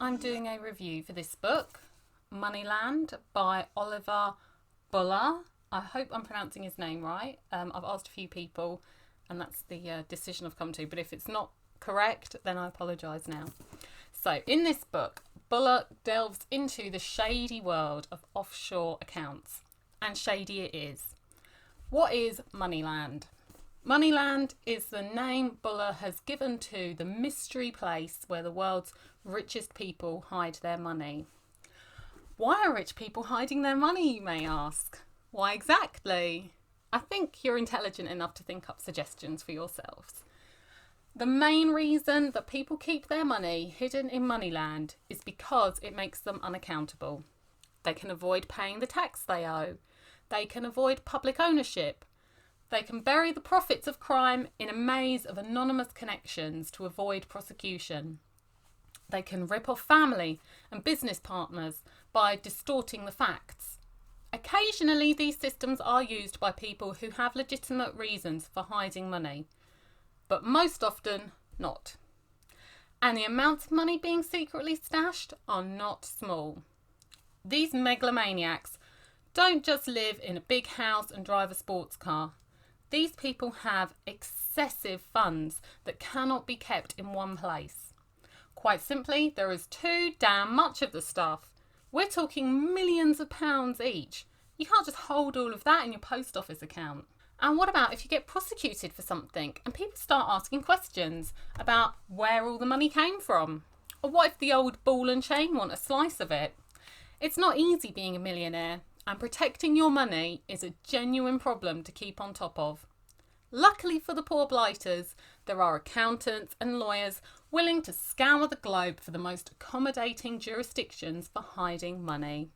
I'm doing a review for this book, Moneyland by Oliver Bullough. I hope I'm pronouncing his name right. I've asked a few people and that's the decision I've come to, but if it's not correct, then I apologise now. So in this book, Bullough delves into the shady world of offshore accounts, and shady it is. What is Moneyland? Moneyland is the name Bullough has given to the mystery place where the world's richest people hide their money. Why are rich people hiding their money, you may ask? Why exactly? I think you're intelligent enough to think up suggestions for yourselves. The main reason that people keep their money hidden in Moneyland is because it makes them unaccountable. They can avoid paying the tax they owe. They can avoid public ownership. They can bury the profits of crime in a maze of anonymous connections to avoid prosecution. They can rip off family and business partners by distorting the facts. Occasionally, these systems are used by people who have legitimate reasons for hiding money, but most often not. And the amounts of money being secretly stashed are not small. These megalomaniacs don't just live in a big house and drive a sports car. These people have excessive funds that cannot be kept in one place. Quite simply, there is too damn much of the stuff. We're talking millions of pounds each. You can't just hold all of that in your post office account. And what about if you get prosecuted for something and people start asking questions about where all the money came from? Or what if the old ball and chain want a slice of it? It's not easy being a millionaire, and protecting your money is a genuine problem to keep on top of. Luckily for the poor blighters, there are accountants and lawyers willing to scour the globe for the most accommodating jurisdictions for hiding money.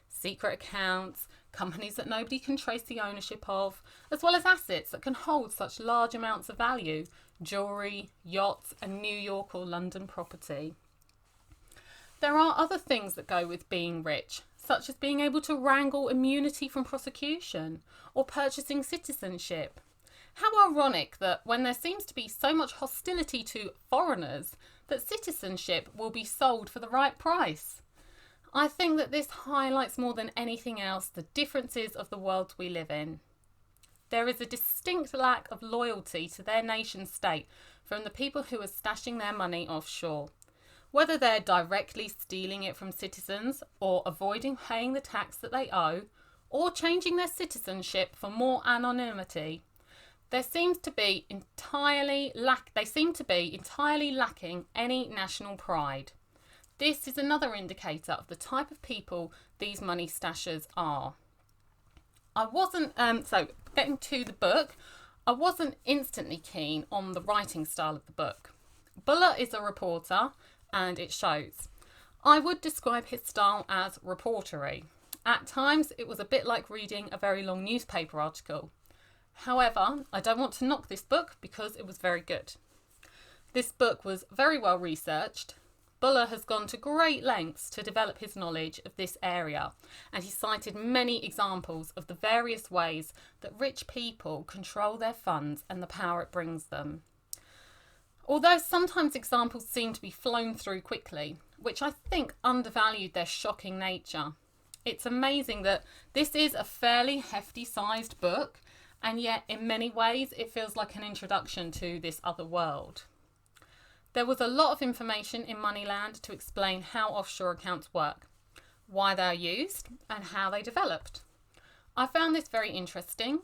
Secret accounts, companies that nobody can trace the ownership of, as well as assets that can hold such large amounts of value, jewellery, yachts and New York or London property. There are other things that go with being rich, such as being able to wrangle immunity from prosecution or purchasing citizenship. How ironic that when there seems to be so much hostility to foreigners, that citizenship will be sold for the right price. I think that this highlights more than anything else the differences of the world we live in. There is a distinct lack of loyalty to their nation state from the people who are stashing their money offshore. Whether they're directly stealing it from citizens or avoiding paying the tax that they owe, or changing their citizenship for more anonymity, they seem to be entirely lacking any national pride. This is another indicator of the type of people these money stashers are. Getting to the book, I wasn't instantly keen on the writing style of the book. Bullough is a reporter, and it shows. I would describe his style as reportery. At times, it was a bit like reading a very long newspaper article. However, I don't want to knock this book because it was very good. This book was very well researched. Bullough has gone to great lengths to develop his knowledge of this area, and he cited many examples of the various ways that rich people control their funds and the power it brings them. Although sometimes examples seem to be flown through quickly, which I think undervalued their shocking nature. It's amazing that this is a fairly hefty-sized book, and yet in many ways it feels like an introduction to this other world. There was a lot of information in Moneyland to explain how offshore accounts work, why they are used, and how they developed. I found this very interesting,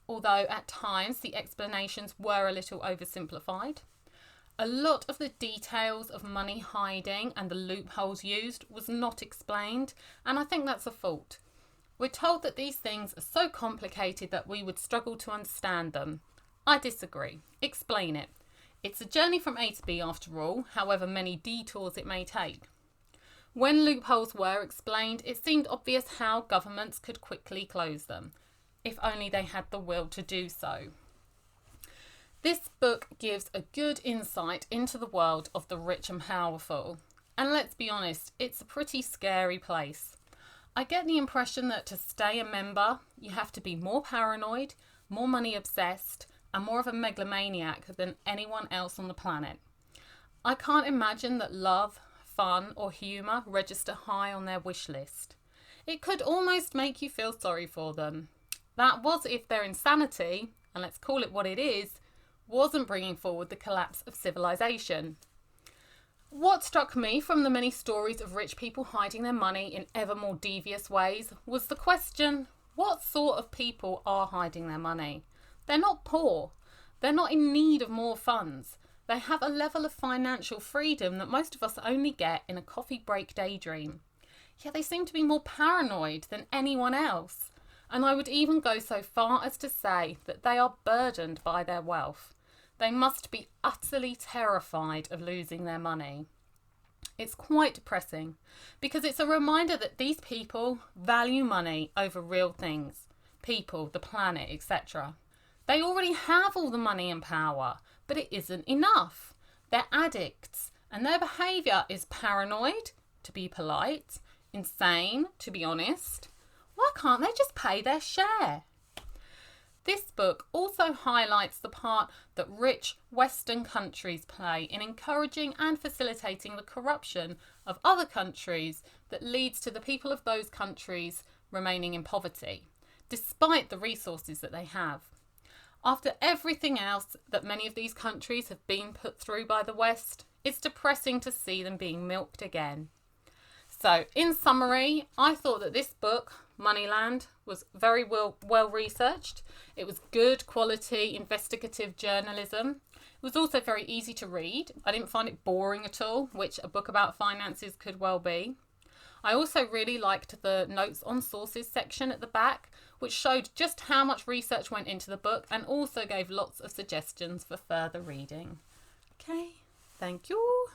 although at times the explanations were a little oversimplified. A lot of the details of money hiding and the loopholes used was not explained, and I think that's a fault. We're told that these things are so complicated that we would struggle to understand them. I disagree. Explain it. It's a journey from A to B after all, however many detours it may take. When loopholes were explained, it seemed obvious how governments could quickly close them, if only they had the will to do so. This book gives a good insight into the world of the rich and powerful. And let's be honest, it's a pretty scary place. I get the impression that to stay a member, you have to be more paranoid, more money obsessed, and more of a megalomaniac than anyone else on the planet. I can't imagine that love, fun or humour register high on their wish list. It could almost make you feel sorry for them. That was if their insanity, and let's call it what it is, wasn't bringing forward the collapse of civilization. What struck me from the many stories of rich people hiding their money in ever more devious ways was the question, what sort of people are hiding their money? They're not poor. They're not in need of more funds. They have a level of financial freedom that most of us only get in a coffee break daydream. Yet they seem to be more paranoid than anyone else. And I would even go so far as to say that they are burdened by their wealth. They must be utterly terrified of losing their money. It's quite depressing because it's a reminder that these people value money over real things, people, the planet, etc. They already have all the money and power, but it isn't enough. They're addicts and their behaviour is paranoid, to be polite, insane, to be honest. Why can't they just pay their share? This book also highlights the part that rich Western countries play in encouraging and facilitating the corruption of other countries that leads to the people of those countries remaining in poverty, despite the resources that they have. After everything else that many of these countries have been put through by the West, it's depressing to see them being milked again. So, in summary, I thought that this book, Moneyland, was very well researched. It was good quality investigative journalism. It was also very easy to read. I didn't find it boring at all, which a book about finances could well be. I also really liked the notes on sources section at the back, which showed just how much research went into the book and also gave lots of suggestions for further reading. Okay, thank you.